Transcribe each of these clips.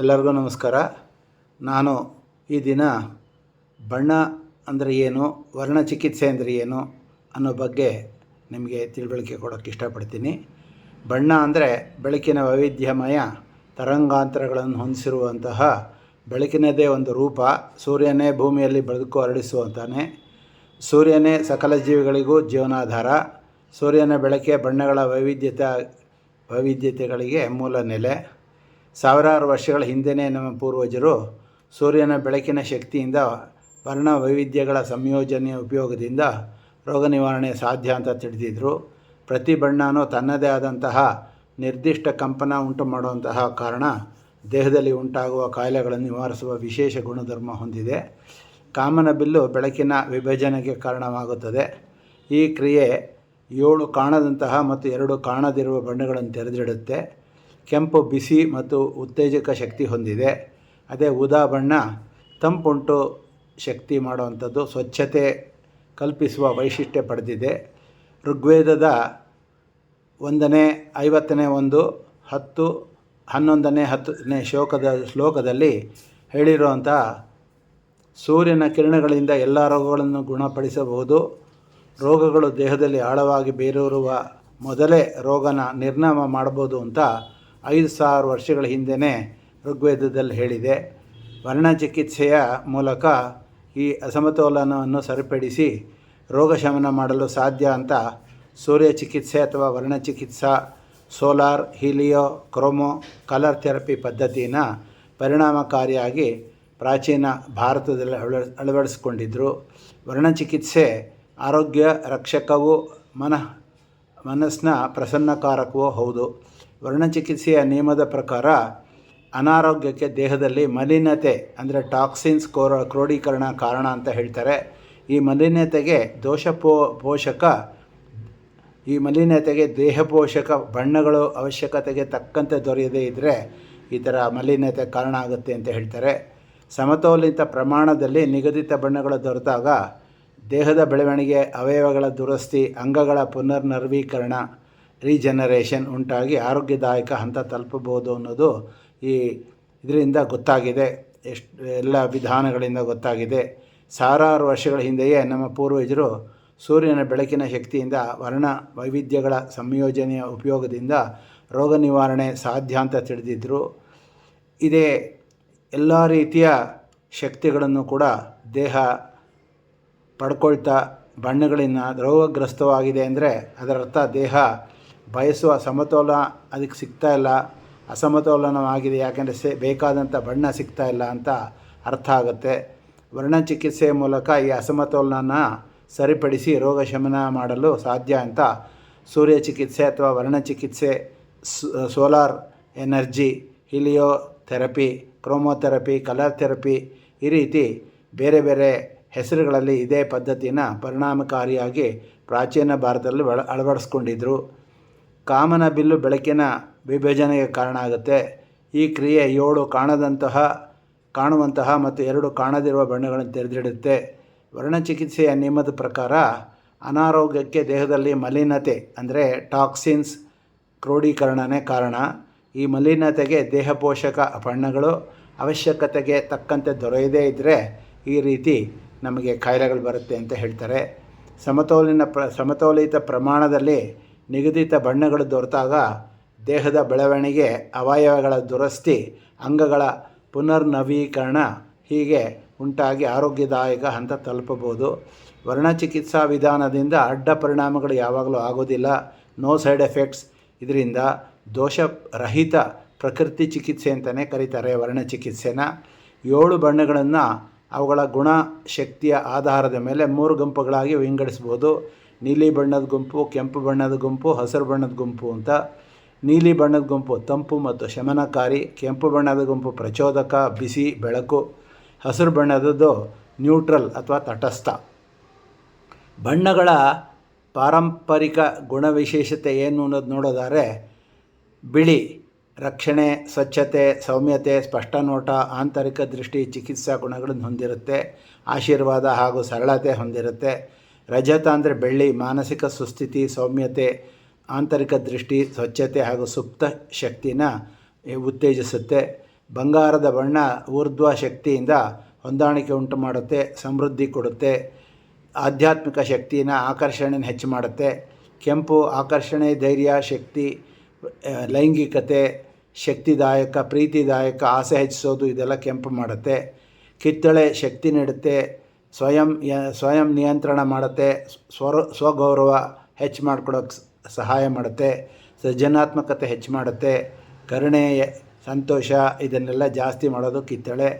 ಎಲ್ಲರಿಗೂ ನಮಸ್ಕಾರ. ನಾನು ಈ ದಿನ ಬಣ್ಣ ಅಂದರೆ ಏನು, ವರ್ಣಚಿಕಿತ್ಸೆ ಅಂದರೆ ಏನು ಅನ್ನೋ ಬಗ್ಗೆ ನಿಮಗೆ ತಿಳುವಳಿಕೆ ಕೊಡೋಕ್ಕೆ ಇಷ್ಟಪಡ್ತೀನಿ. ಬಣ್ಣ ಅಂದರೆ ಬೆಳಕಿನ ವೈವಿಧ್ಯಮಯ ತರಂಗಾಂತರಗಳನ್ನು ಹೊಂದಿಸಿರುವಂತಹ ಬೆಳಕಿನದೇ ಒಂದು ರೂಪ. ಸೂರ್ಯನೇ ಭೂಮಿಯಲ್ಲಿ ಬೆಳಕು ಹರಡಿಸುವಂತಾನೆ. ಸೂರ್ಯನೇ ಸಕಲ ಜೀವಿಗಳಿಗೂ ಜೀವನಾಧಾರ. ಸೂರ್ಯನ ಬೆಳಕೆ ಬಣ್ಣಗಳ ವೈವಿಧ್ಯತೆಗಳಿಗೆ ಮೂಲ ನೆಲೆ. ಸಾವಿರಾರು ವರ್ಷಗಳ ಹಿಂದೆಯೇ ನಮ್ಮ ಪೂರ್ವಜರು ಸೂರ್ಯನ ಬೆಳಕಿನ ಶಕ್ತಿಯಿಂದ ವರ್ಣ ವೈವಿಧ್ಯಗಳ ಸಂಯೋಜನೆಯ ಉಪಯೋಗದಿಂದ ರೋಗ ನಿವಾರಣೆ ಸಾಧ್ಯ ಅಂತ ತಿಳಿದಿದ್ದರು. ಪ್ರತಿ ಬಣ್ಣವೂ ತನ್ನದೇ ಆದಂತಹ ನಿರ್ದಿಷ್ಟ ಕಂಪನ ಉಂಟು ಮಾಡುವಂತಹ ಕಾರಣ ದೇಹದಲ್ಲಿ ಉಂಟಾಗುವ ಕಾಯಿಲೆಗಳನ್ನು ನಿವಾರಿಸುವ ವಿಶೇಷ ಗುಣಧರ್ಮ ಹೊಂದಿದೆ. ಕಾಮನಬಿಲ್ಲು ಬೆಳಕಿನ ವಿಭಜನೆಗೆ ಕಾರಣವಾಗುತ್ತದೆ. ಈ ಕ್ರಿಯೆ 7 ಕಾಣದಂತಹ ಮತ್ತು 2 ಕಾಣದಿರುವ ಬಣ್ಣಗಳನ್ನು ತೆರೆದಿಡುತ್ತೆ. ಕೆಂಪು ಬಿಸಿ ಮತ್ತು ಉತ್ತೇಜಕ ಶಕ್ತಿ ಹೊಂದಿದೆ. ಅದೇ ಊದಾ ಬಣ್ಣ ತಂಪುಂಟು ಶಕ್ತಿ ಮಾಡುವಂಥದ್ದು, ಸ್ವಚ್ಛತೆ ಕಲ್ಪಿಸುವ ವೈಶಿಷ್ಟ್ಯ ಪಡೆದಿದೆ. ಋಗ್ವೇದದ 1ನೇ 50ನೇ 1, 10, 11ನೇ 10ನೇ ಶ್ಲೋಕದಲ್ಲಿ ಹೇಳಿರುವಂಥ ಸೂರ್ಯನ ಕಿರಣಗಳಿಂದ ಎಲ್ಲ ರೋಗಗಳನ್ನು ಗುಣಪಡಿಸಬಹುದು. ರೋಗಗಳು ದೇಹದಲ್ಲಿ ಆಳವಾಗಿ ಬೇರೂರುವ ಮೊದಲೇ ರೋಗನ ನಿರ್ನಾಮ ಮಾಡಬಹುದು ಅಂತ 5000 ವರ್ಷಗಳ ಹಿಂದೆಯೇ ಋಗ್ವೇದದಲ್ಲಿ ಹೇಳಿದೆ. ವರ್ಣಚಿಕಿತ್ಸೆಯ ಮೂಲಕ ಈ ಅಸಮತೋಲನವನ್ನು ಸರಿಪಡಿಸಿ ರೋಗ ಶಮನ ಮಾಡಲು ಸಾಧ್ಯ ಅಂತ ಸೂರ್ಯ ಚಿಕಿತ್ಸೆ ಅಥವಾ ವರ್ಣಚಿಕಿತ್ಸಾ, ಸೋಲಾರ್, ಹೀಲಿಯೋ, ಕ್ರೋಮೋ, ಕಲರ್ ಥೆರಪಿ ಪದ್ಧತಿನ ಪರಿಣಾಮಕಾರಿಯಾಗಿ ಪ್ರಾಚೀನ ಭಾರತದಲ್ಲಿ ಅಳವಡಿಸಿಕೊಂಡಿದ್ದರು. ವರ್ಣಚಿಕಿತ್ಸೆ ಆರೋಗ್ಯ ರಕ್ಷಕವೂ ಮನಸ್ಸಿನ ಪ್ರಸನ್ನಕಾರಕವೂ ಹೌದು. ವರ್ಣಚಿಕಿತ್ಸೆಯ ನಿಯಮದ ಪ್ರಕಾರ ಅನಾರೋಗ್ಯಕ್ಕೆ ದೇಹದಲ್ಲಿ ಮಲಿನತೆ ಅಂದರೆ ಟಾಕ್ಸಿನ್ಸ್ ಕ್ರೋಢೀಕರಣ ಕಾರಣ ಅಂತ ಹೇಳ್ತಾರೆ. ಈ ಮಲಿನತೆಗೆ ದೇಹ ಪೋಷಕ ಬಣ್ಣಗಳು ಅವಶ್ಯಕತೆಗೆ ತಕ್ಕಂತೆ ದೊರೆಯದೇ ಇದ್ದರೆ ಈ ಥರ ಮಲಿನತೆ ಕಾರಣ ಆಗುತ್ತೆ ಅಂತ ಹೇಳ್ತಾರೆ. ಸಮತೋಲಿತ ಪ್ರಮಾಣದಲ್ಲಿ ನಿಗದಿತ ಬಣ್ಣಗಳು ದೊರೆತಾಗ ದೇಹದ ಬೆಳವಣಿಗೆ, ಅವಯವಗಳ ದುರಸ್ತಿ, ಅಂಗಗಳ ಪುನರ್ನವೀಕರಣ ರೀಜನರೇಷನ್ ಉಂಟಾಗಿ ಆರೋಗ್ಯದಾಯಕ ಹಂತ ತಲುಪಬಹುದು ಅನ್ನೋದು ಇದರಿಂದ ಗೊತ್ತಾಗಿದೆ. ಎಲ್ಲ ವಿಧಾನಗಳಿಂದ ಗೊತ್ತಾಗಿದೆ. ಸಾವಿರಾರು ವರ್ಷಗಳ ಹಿಂದೆಯೇ ನಮ್ಮ ಪೂರ್ವಜರು ಸೂರ್ಯನ ಬೆಳಕಿನ ಶಕ್ತಿಯಿಂದ ವರ್ಣ ವೈವಿಧ್ಯಗಳ ಸಂಯೋಜನೆಯ ಉಪಯೋಗದಿಂದ ರೋಗ ನಿವಾರಣೆ ಸಾಧ್ಯ ಅಂತ ತಿಳಿದಿದ್ದರು. ಇದೇ ಎಲ್ಲ ರೀತಿಯ ಶಕ್ತಿಗಳನ್ನು ಕೂಡ ದೇಹ ಪಡ್ಕೊಳ್ತಾ ಬಣ್ಣಗಳಿಂದ ರೋಗಗ್ರಸ್ತವಾಗಿದೆ ಅಂದರೆ ಅದರರ್ಥ ದೇಹ ಬಯಸುವ ಸಮತೋಲನ ಅದಕ್ಕೆ ಸಿಗ್ತಾಯಿಲ್ಲ, ಅಸಮತೋಲನವಾಗಿದೆ, ಯಾಕೆಂದರೆ ಬೇಕಾದಂಥ ಬಣ್ಣ ಸಿಗ್ತಾಯಿಲ್ಲ ಅಂತ ಅರ್ಥ ಆಗುತ್ತೆ. ವರ್ಣಚಿಕಿತ್ಸೆಯ ಮೂಲಕ ಈ ಅಸಮತೋಲನ ಸರಿಪಡಿಸಿ ರೋಗ ಶಮನ ಮಾಡಲು ಸಾಧ್ಯ ಅಂತ ಸೂರ್ಯ ಚಿಕಿತ್ಸೆ ಅಥವಾ ವರ್ಣಚಿಕಿತ್ಸೆ, solar energy, heliotherapy, chromotherapy, colour therapy ಈ ರೀತಿ ಬೇರೆ ಬೇರೆ ಹೆಸರುಗಳಲ್ಲಿ ಇದೇ ಪದ್ಧತಿನ ಪರಿಣಾಮಕಾರಿಯಾಗಿ ಪ್ರಾಚೀನ ಭಾರತದಲ್ಲಿ ಅಳವಡಿಸ್ಕೊಂಡಿದ್ದರು. ಕಾಮನಬಿಲ್ಲು ಬೆಳಕಿನ ವಿಭಜನೆಗೆ ಕಾರಣ ಆಗುತ್ತೆ. ಈ ಕ್ರಿಯೆ 7 ಕಾಣುವಂತಹ ಮತ್ತು 2 ಕಾಣದಿರುವ ಬಣ್ಣಗಳನ್ನು ತೆರೆದಿಡುತ್ತೆ. ವರ್ಣಚಿಕಿತ್ಸೆಯ ನಿಯಮದ ಪ್ರಕಾರ ಅನಾರೋಗ್ಯಕ್ಕೆ ದೇಹದಲ್ಲಿ ಮಲಿನತೆ ಅಂದರೆ ಟಾಕ್ಸಿನ್ಸ್ ಕ್ರೋಢೀಕರಣನೇ ಕಾರಣ. ಈ ಮಲಿನತೆಗೆ ದೇಹ ಪೋಷಕ ಬಣ್ಣಗಳು ಅವಶ್ಯಕತೆಗೆ ತಕ್ಕಂತೆ ದೊರೆಯದೇ ಇದ್ದರೆ ಈ ರೀತಿ ನಮಗೆ ಕಾಯಿಲೆಗಳು ಬರುತ್ತೆ ಅಂತ ಹೇಳ್ತಾರೆ. ಸಮತೋಲಿತ ಪ್ರಮಾಣದಲ್ಲಿ ನಿಗದಿತ ಬಣ್ಣಗಳು ದೊರೆತಾಗ ದೇಹದ ಬೆಳವಣಿಗೆ, ಅವಯವಗಳ ದುರಸ್ತಿ, ಅಂಗಗಳ ಪುನರ್ನವೀಕರಣ ಹೀಗೆ ಉಂಟಾಗಿ ಆರೋಗ್ಯದಾಯಕ ಹಂತ ತಲುಪಬಹುದು. ವರ್ಣಚಿಕಿತ್ಸಾ ವಿಧಾನದಿಂದ ಅಡ್ಡ ಪರಿಣಾಮಗಳು ಯಾವಾಗಲೂ ಆಗೋದಿಲ್ಲ. No side effects. ಇದರಿಂದ ದೋಷರಹಿತ ಪ್ರಕೃತಿ ಚಿಕಿತ್ಸೆ ಅಂತಲೇ ಕರೀತಾರೆ ವರ್ಣಚಿಕಿತ್ಸೆನ. 7 ಬಣ್ಣಗಳನ್ನು ಅವುಗಳ ಗುಣ ಶಕ್ತಿಯ ಆಧಾರದ ಮೇಲೆ 3 ಗುಂಪುಗಳಾಗಿ ವಿಂಗಡಿಸ್ಬೋದು. ನೀಲಿ ಬಣ್ಣದ ಗುಂಪು, ಕೆಂಪು ಬಣ್ಣದ ಗುಂಪು, ಹಸಿರು ಬಣ್ಣದ ಗುಂಪು ಅಂತ. ನೀಲಿ ಬಣ್ಣದ ಗುಂಪು ತಂಪು ಮತ್ತು ಶಮನಕಾರಿ, ಕೆಂಪು ಬಣ್ಣದ ಗುಂಪು ಪ್ರಚೋದಕ, ಬಿಸಿ, ಬೆಳಕು, ಹಸಿರು ಬಣ್ಣದದ್ದು ನ್ಯೂಟ್ರಲ್ ಅಥವಾ ತಟಸ್ಥ. ಬಣ್ಣಗಳ ಪಾರಂಪರಿಕ ಗುಣವಿಶೇಷತೆ ಏನು ಅನ್ನೋದು ನೋಡೋದಾದರೆ ಬಿಳಿ ರಕ್ಷಣೆ, ಸ್ವಚ್ಛತೆ, ಸೌಮ್ಯತೆ, ಸ್ಪಷ್ಟ ನೋಟ, ಆಂತರಿಕ ದೃಷ್ಟಿ, ಚಿಕಿತ್ಸಾ ಗುಣಗಳನ್ನು ಹೊಂದಿರುತ್ತೆ. ಆಶೀರ್ವಾದ ಹಾಗೂ ಸರಳತೆ ಹೊಂದಿರುತ್ತೆ. ರಜತ ಅಂದರೆ ಬೆಳ್ಳಿ, ಮಾನಸಿಕ ಸುಸ್ಥಿತಿ, ಸೌಮ್ಯತೆ, ಆಂತರಿಕ ದೃಷ್ಟಿ, ಸ್ವಚ್ಛತೆ ಹಾಗೂ ಸುಪ್ತ ಶಕ್ತಿನ ಉತ್ತೇಜಿಸುತ್ತೆ. ಬಂಗಾರದ ಬಣ್ಣ ಊರ್ಧ್ವ ಶಕ್ತಿಯಿಂದ ಹೊಂದಾಣಿಕೆ ಉಂಟು ಮಾಡುತ್ತೆ, ಸಮೃದ್ಧಿ ಕೊಡುತ್ತೆ, ಆಧ್ಯಾತ್ಮಿಕ ಶಕ್ತಿನ ಆಕರ್ಷಣೆಯನ್ನು ಹೆಚ್ಚು ಮಾಡುತ್ತೆ. ಕೆಂಪು ಆಕರ್ಷಣೆ, ಧೈರ್ಯ, ಶಕ್ತಿ, ಲೈಂಗಿಕತೆ, ಶಕ್ತಿದಾಯಕ, ಪ್ರೀತಿದಾಯಕ, ಆಸೆ ಹೆಚ್ಚಿಸೋದು ಇದೆಲ್ಲ ಕೆಂಪು ಮಾಡುತ್ತೆ. ಕಿತ್ತಳೆ ಶಕ್ತಿ ನೀಡುತ್ತೆ, ಸ್ವಯಂ ನಿಯಂತ್ರಣ ಮಾಡುತ್ತೆ, ಸ್ವಗೌರವ ಹೆಚ್ಚು ಮಾಡ್ಕೊಳೋಕ್ಕೆ ಸಹಾಯ ಮಾಡುತ್ತೆ, ಸೃಜನಾತ್ಮಕತೆ ಹೆಚ್ಚು ಮಾಡುತ್ತೆ, ಕರುಣೆ, ಸಂತೋಷ ಇದನ್ನೆಲ್ಲ ಜಾಸ್ತಿ ಮಾಡೋದು ಕಿತ್ತಳೆ.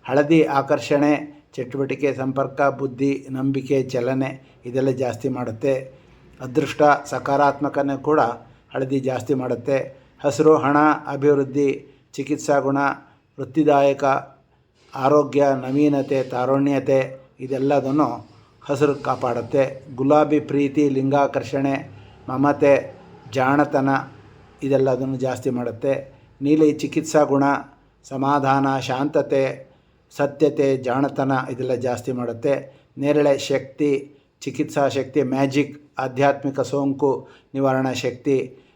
ಹಳದಿ ಆಕರ್ಷಣೆ, ಚಟುವಟಿಕೆ, ಸಂಪರ್ಕ, ಬುದ್ಧಿ, ನಂಬಿಕೆ, ಚಲನೆ ಇದೆಲ್ಲ ಜಾಸ್ತಿ ಮಾಡುತ್ತೆ. ಅದೃಷ್ಟ, ಸಕಾರಾತ್ಮಕನೇ ಕೂಡ ಹಳದಿ ಜಾಸ್ತಿ ಮಾಡುತ್ತೆ. ಹಸಿರು ಹಣ, ಅಭಿವೃದ್ಧಿ, ಚಿಕಿತ್ಸಾ ಗುಣ, ವೃತ್ತಿದಾಯಕ, ಆರೋಗ್ಯ, ನವೀನತೆ, ತಾರುಣ್ಯತೆ ಇದೆಲ್ಲದನ್ನು ಹಸಿರು ಕಾಪಾಡುತ್ತೆ. ಗುಲಾಬಿ ಪ್ರೀತಿ, ಲಿಂಗಾಕರ್ಷಣೆ, ಮಮತೆ, ಜಾಣತನ ಇದೆಲ್ಲದನ್ನು ಜಾಸ್ತಿ ಮಾಡುತ್ತೆ. ನೀಲಿ ಚಿಕಿತ್ಸಾ ಗುಣ, ಸಮಾಧಾನ, ಶಾಂತತೆ, ಸತ್ಯತೆ, ಜಾಣತನ ಇದೆಲ್ಲ ಜಾಸ್ತಿ ಮಾಡುತ್ತೆ. ನೇರಳೆ ಶಕ್ತಿ, ಚಿಕಿತ್ಸಾ ಶಕ್ತಿ, ಮ್ಯಾಜಿಕ್, ಆಧ್ಯಾತ್ಮಿಕ ಸೋಂಕು ನಿವಾರಣಾ ಶಕ್ತಿ,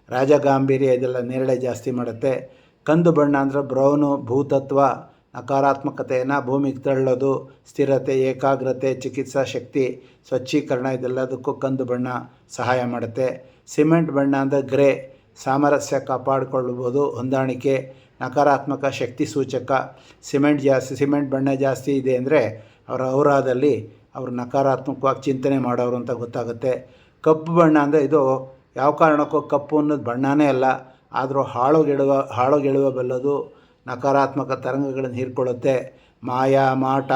ರಾಜಗಾಂಭೀರ್ಯ ಇದೆಲ್ಲ ನೇರಳೆ ಜಾಸ್ತಿ ಮಾಡುತ್ತೆ. ಕಂದು ಬಣ್ಣ ಅಂದರೆ ಬ್ರೌನು, ಭೂತತ್ವ, ನಕಾರಾತ್ಮಕತೆಯನ್ನು ಭೂಮಿಗೆ ತಳ್ಳೋದು, ಸ್ಥಿರತೆ, ಏಕಾಗ್ರತೆ, ಚಿಕಿತ್ಸಾ ಶಕ್ತಿ, ಸ್ವಚ್ಛೀಕರಣ ಇದೆಲ್ಲದಕ್ಕೂ ಕಂದು ಬಣ್ಣ ಸಹಾಯ ಮಾಡುತ್ತೆ. ಸಿಮೆಂಟ್ ಬಣ್ಣ ಅಂದರೆ ಗ್ರೇ, ಸಾಮರಸ್ಯ ಕಾಪಾಡಿಕೊಳ್ಳಬಹುದು, ಹೊಂದಾಣಿಕೆ, ನಕಾರಾತ್ಮಕ ಶಕ್ತಿ ಸೂಚಕ. ಸಿಮೆಂಟ್ ಬಣ್ಣ ಜಾಸ್ತಿ ಇದೆ ಅಂದರೆ ಅವರ ಔರಾದಲ್ಲಿ ಅವರು ನಕಾರಾತ್ಮಕವಾಗಿ ಚಿಂತನೆ ಮಾಡೋರು ಅಂತ ಗೊತ್ತಾಗುತ್ತೆ. ಕಪ್ಪು ಬಣ್ಣ ಅಂದರೆ ಇದು ಯಾವ ಕಾರಣಕ್ಕೂ ಕಪ್ಪು ಅನ್ನೋದು ಬಣ್ಣನೇ ಅಲ್ಲ, ಆದರೂ ಹಾಳುಗೆಳುವಬಲ್ಲದು, ನಕಾರಾತ್ಮಕ ತರಂಗಗಳನ್ನು ಹೀರ್ಕೊಳ್ಳುತ್ತೆ. ಮಾಯ, ಮಾಟ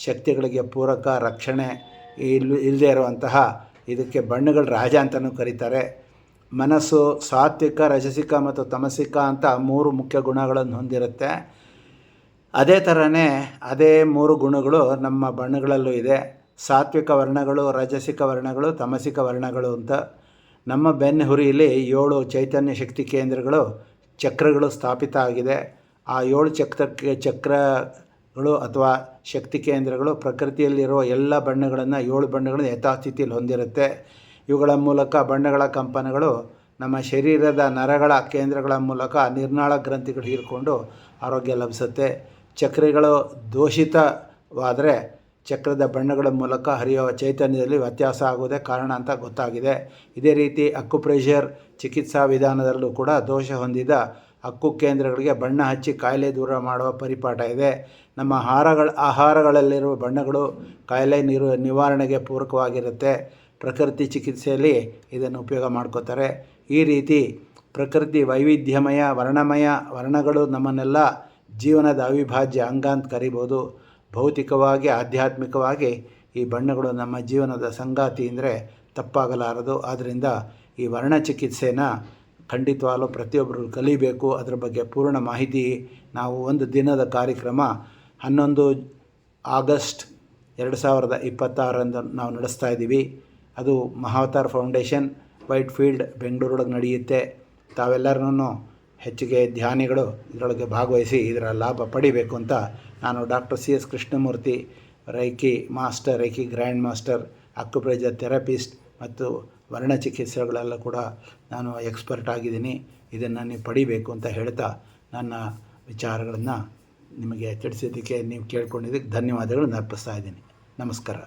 ಶಕ್ತಿಗಳಿಗೆ ಪೂರಕ, ರಕ್ಷಣೆ ಇಲ್ಲದೇ ಇರುವಂತಹ ಇದಕ್ಕೆ ಬಣ್ಣಗಳ ರಾಜ ಅಂತಲೂ ಕರೀತಾರೆ. ಮನಸ್ಸು ಸಾತ್ವಿಕ, ರಜಸಿಕ ಮತ್ತು ತಮಸಿಕ ಅಂತ 3 ಮುಖ್ಯ ಗುಣಗಳನ್ನು ಹೊಂದಿರುತ್ತೆ. ಅದೇ ಥರನೇ ಅದೇ 3 ಗುಣಗಳು ನಮ್ಮ ಬಣ್ಣಗಳಲ್ಲೂ ಇದೆ. ಸಾತ್ವಿಕ ವರ್ಣಗಳು, ರಜಸಿಕ ವರ್ಣಗಳು, ತಮಸಿಕ ವರ್ಣಗಳು ಅಂತ. ನಮ್ಮ ಬೆನ್ನುಹುರಿಯಲ್ಲಿ 7 ಚೈತನ್ಯ ಶಕ್ತಿ ಕೇಂದ್ರಗಳು, ಚಕ್ರಗಳು ಸ್ಥಾಪಿತ ಆಗಿದೆ. ಆ 7 ಚಕ್ರಗಳು ಅಥವಾ ಶಕ್ತಿ ಕೇಂದ್ರಗಳು ಪ್ರಕೃತಿಯಲ್ಲಿರುವ ಎಲ್ಲ ಬಣ್ಣಗಳನ್ನು 7 ಬಣ್ಣಗಳನ್ನು ಯಥಾಸ್ಥಿತಿಯಲ್ಲಿ ಹೊಂದಿರುತ್ತೆ. ಇವುಗಳ ಮೂಲಕ ಬಣ್ಣಗಳ ಕಂಪನಗಳು ನಮ್ಮ ಶರೀರದ ನರಗಳ ಕೇಂದ್ರಗಳ ಮೂಲಕ ನಿರ್ನಾಳ ಗ್ರಂಥಿಗಳು ಹೀರಿಕೊಂಡು ಆರೋಗ್ಯ ಲಭಿಸುತ್ತೆ. ಚಕ್ರಗಳು ದೋಷಿತವಾದರೆ ಚಕ್ರದ ಬಣ್ಣಗಳ ಮೂಲಕ ಹರಿಯುವ ಚೈತನ್ಯದಲ್ಲಿ ವ್ಯತ್ಯಾಸ ಆಗುವುದೇ ಕಾರಣ ಅಂತ ಗೊತ್ತಾಗಿದೆ. ಇದೇ ರೀತಿ ಅಕ್ಯುಪ್ರೆಷರ್ ಚಿಕಿತ್ಸಾ ವಿಧಾನದಲ್ಲೂ ಕೂಡ ದೋಷ ಹೊಂದಿದ ಅಕ್ಕು ಕೇಂದ್ರಗಳಿಗೆ ಬಣ್ಣ ಹಚ್ಚಿ ಕಾಯಿಲೆ ದೂರ ಮಾಡುವ ಪರಿಪಾಠ ಇದೆ. ನಮ್ಮ ಆಹಾರಗಳಲ್ಲಿರುವ ಬಣ್ಣಗಳು ಕಾಯಿಲೆ ನಿವಾರಣೆಗೆ ಪೂರಕವಾಗಿರುತ್ತೆ. ಪ್ರಕೃತಿ ಚಿಕಿತ್ಸೆಯಲ್ಲಿ ಇದನ್ನು ಉಪಯೋಗ ಮಾಡ್ಕೋತಾರೆ. ಈ ರೀತಿ ಪ್ರಕೃತಿ ವೈವಿಧ್ಯಮಯ, ವರ್ಣಮಯ ವರ್ಣಗಳು ನಮ್ಮನ್ನೆಲ್ಲ ಜೀವನದ ಅವಿಭಾಜ್ಯ ಅಂಗ ಅಂತ ಕರಿಬೋದು. ಭೌತಿಕವಾಗಿ, ಆಧ್ಯಾತ್ಮಿಕವಾಗಿ ಈ ಬಣ್ಣಗಳು ನಮ್ಮ ಜೀವನದ ಸಂಗಾತಿ ಅಂದರೆ ತಪ್ಪಾಗಲಾರದು. ಆದ್ದರಿಂದ ಈ ವರ್ಣ ಚಿಕಿತ್ಸೆನ ಖಂಡಿತವಾಗಲೂ ಪ್ರತಿಯೊಬ್ಬರು ಕಲಿಬೇಕು. ಅದರ ಬಗ್ಗೆ ಪೂರ್ಣ ಮಾಹಿತಿ ನಾವು ಒಂದು ದಿನದ ಕಾರ್ಯಕ್ರಮ 11 ಆಗಸ್ಟ್ 2026 ನಾವು ನಡೆಸ್ತಾ ಇದ್ದೀವಿ. ಅದು ಮಹಾವತಾರ್ ಫೌಂಡೇಶನ್, ವೈಟ್ ಫೀಲ್ಡ್, ಬೆಂಗಳೂರೊಳಗೆ ನಡೆಯುತ್ತೆ. ತಾವೆಲ್ಲರೂ ಹೆಚ್ಚಿಗೆ ಧ್ಯಾನಿಗಳು ಇದರೊಳಗೆ ಭಾಗವಹಿಸಿ ಇದರ ಲಾಭ ಪಡಿಬೇಕು ಅಂತ ನಾನು doctor CS Krishnamurthy, ರೈಕಿ master, ರೈಕಿ grand master, acupressure therapist ಮತ್ತು ವರ್ಣ ಚಿಕಿತ್ಸೆಗಳೆಲ್ಲ ಕೂಡ ನಾನು ಎಕ್ಸ್ಪರ್ಟ್ ಆಗಿದ್ದೀನಿ. ಇದನ್ನು ನೀವು ಪಡಿಬೇಕು ಅಂತ ಹೇಳ್ತಾ ನನ್ನ ವಿಚಾರಗಳನ್ನು ನಿಮಗೆ ತಿಳಿಸಿದ್ದಕ್ಕೆ, ನೀವು ಕೇಳ್ಕೊಂಡಿದ್ದಕ್ಕೆ ಧನ್ಯವಾದಗಳನ್ನು ಅರ್ಪಿಸ್ತಾ ಇದ್ದೀನಿ. ನಮಸ್ಕಾರ.